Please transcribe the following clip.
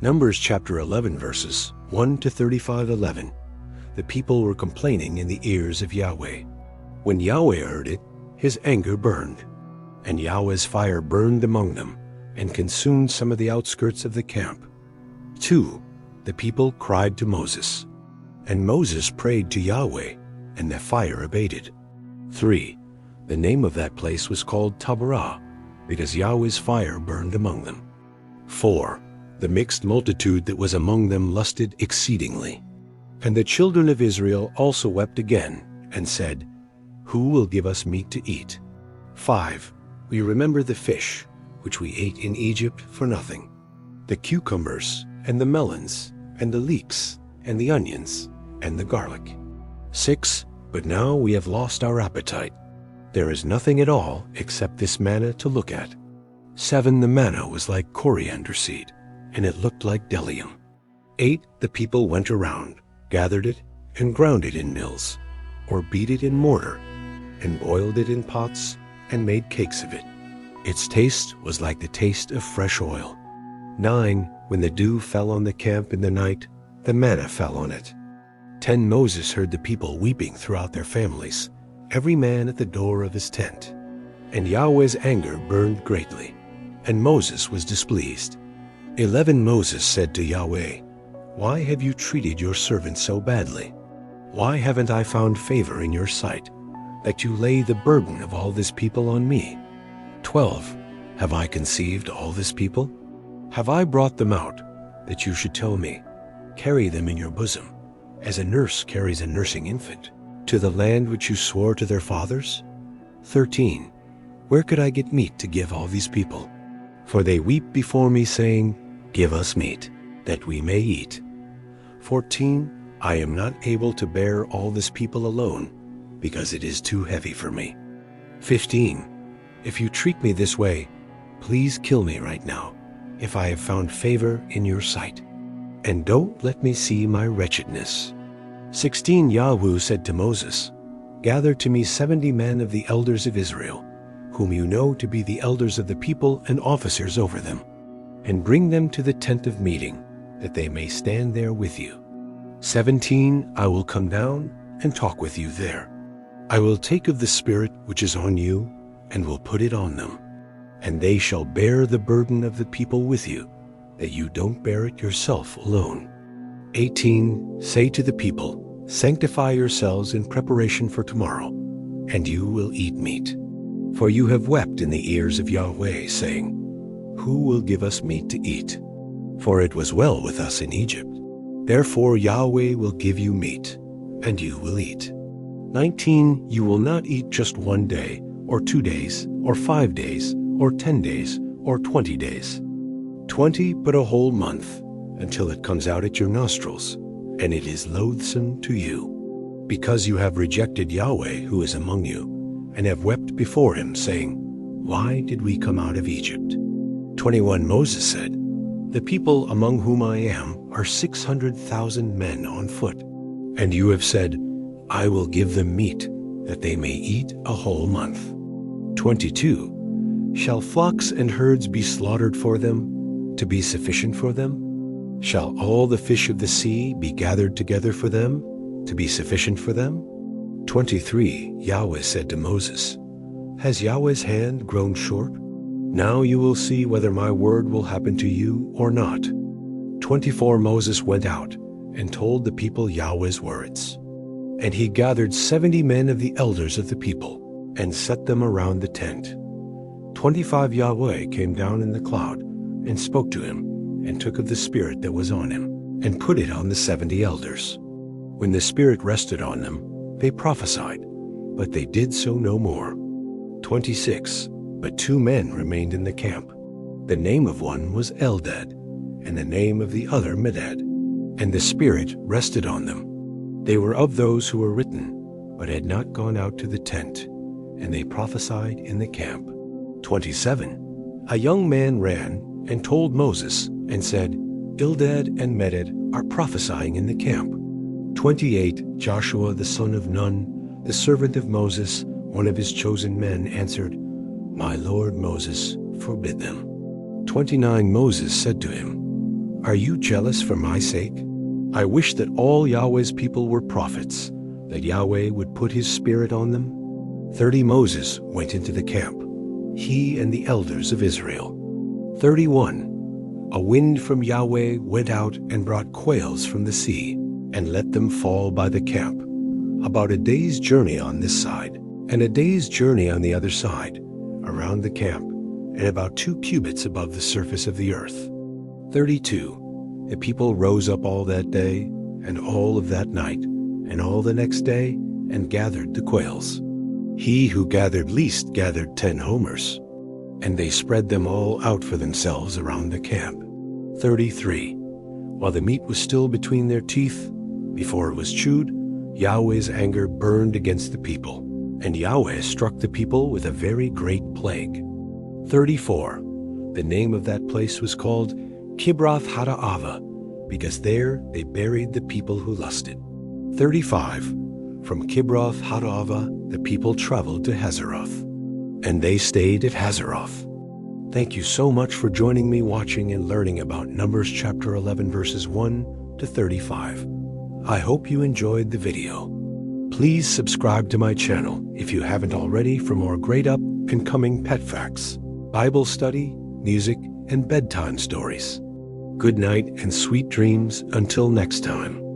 Numbers chapter 11 verses 1 to 35:11. The people were complaining in the ears of Yahweh. When Yahweh heard it, his anger burned, and Yahweh's fire burned among them and consumed some of the outskirts of the camp. 2. The people cried to Moses, and Moses prayed to Yahweh, and the fire abated. 3. The name of that place was called Taberah, because Yahweh's fire burned among them. 4. The mixed multitude that was among them lusted exceedingly. And the children of Israel also wept again, and said, Who will give us meat to eat? 5. We remember the fish, which we ate in Egypt for nothing, the cucumbers, and the melons, and the leeks, and the onions, and the garlic. 6. But now we have lost our appetite. There is nothing at all except this manna to look at. 7. The manna was like coriander seed, and it looked like bdellium. 8. The people went around, gathered it, and ground it in mills, or beat it in mortar, and boiled it in pots, and made cakes of it. Its taste was like the taste of fresh oil. 9. When the dew fell on the camp in the night, the manna fell on it. 10. Moses heard the people weeping throughout their families, every man at the door of his tent. And Yahweh's anger burned greatly, and Moses was displeased. 11. Moses said to Yahweh, Why have you treated your servant so badly? Why haven't I found favor in your sight, that you lay the burden of all this people on me? 12. Have I conceived all this people? Have I brought them out, that you should tell me, Carry them in your bosom, as a nurse carries a nursing infant, to the land which you swore to their fathers? 13. Where could I get meat to give all these people? For they weep before me, saying, Give us meat, that we may eat. 14. I am not able to bear all this people alone, because it is too heavy for me. 15. If you treat me this way, please kill me right now, if I have found favor in your sight, and don't let me see my wretchedness. 16. Yahweh said to Moses, Gather to me 70 men of the elders of Israel, whom you know to be the elders of the people and officers over them, and bring them to the tent of meeting, that they may stand there with you. 17. I will come down and talk with you there. I will take of the Spirit which is on you, and will put it on them, and they shall bear the burden of the people with you, that you don't bear it yourself alone. 18. Say to the people, Sanctify yourselves in preparation for tomorrow, and you will eat meat. For you have wept in the ears of Yahweh, saying, Who will give us meat to eat? For it was well with us in Egypt. Therefore Yahweh will give you meat, and you will eat. 19. You will not eat just 1 day, or 2 days, or 5 days, or 10 days, or 20 days. 20, but a whole month, until it comes out at your nostrils, and it is loathsome to you, because you have rejected Yahweh who is among you, and have wept before him, saying, Why did we come out of Egypt? 21. Moses said, The people among whom I am are 600,000 men on foot, and you have said, I will give them meat, that they may eat a whole month. 22. Shall flocks and herds be slaughtered for them, to be sufficient for them? Shall all the fish of the sea be gathered together for them, to be sufficient for them? 23. Yahweh said to Moses, Has Yahweh's hand grown short? Now you will see whether my word will happen to you or not. 24. Moses went out and told the people Yahweh's words. And he gathered 70 men of the elders of the people, and set them around the tent. 25. Yahweh came down in the cloud, and spoke to him, and took of the Spirit that was on him, and put it on the 70 elders. When the Spirit rested on them, they prophesied, but they did so no more. 26. But 2 men remained in the camp. The name of one was Eldad, and the name of the other Medad. And the Spirit rested on them. They were of those who were written, but had not gone out to the tent, and they prophesied in the camp. 27. A young man ran and told Moses, and said, Eldad and Medad are prophesying in the camp. 28. Joshua the son of Nun, the servant of Moses, one of his chosen men, answered, My lord Moses, forbid them. 29. Moses said to him, Are you jealous for my sake? I wish that all Yahweh's people were prophets, that Yahweh would put his spirit on them. 30 Moses went into the camp, he and the elders of Israel. 31 A wind from Yahweh went out and brought quails from the sea, and let them fall by the camp, about a day's journey on this side, and a day's journey on the other side, around the camp, and about 2 cubits above the surface of the earth. 32 The people rose up all that day, and all of that night, and all the next day, and gathered the quails. He who gathered least gathered 10 homers, and they spread them all out for themselves around the camp. 33 While the meat was still between their teeth, before it was chewed, Yahweh's anger burned against the people, and Yahweh struck the people with a very great plague. 34 The name of that place was called Kibroth Hattaavah, because there they buried the people who lusted. 35 From Kibroth Hattaavah the people traveled to Hazeroth, and they stayed at Hazeroth. Thank you so much for joining me watching and learning about Numbers chapter 11 verses 1 to 35. I hope you enjoyed the video. Please subscribe to my channel if you haven't already for more great up and coming pet facts, Bible study, music, and bedtime stories. Good night and sweet dreams until next time.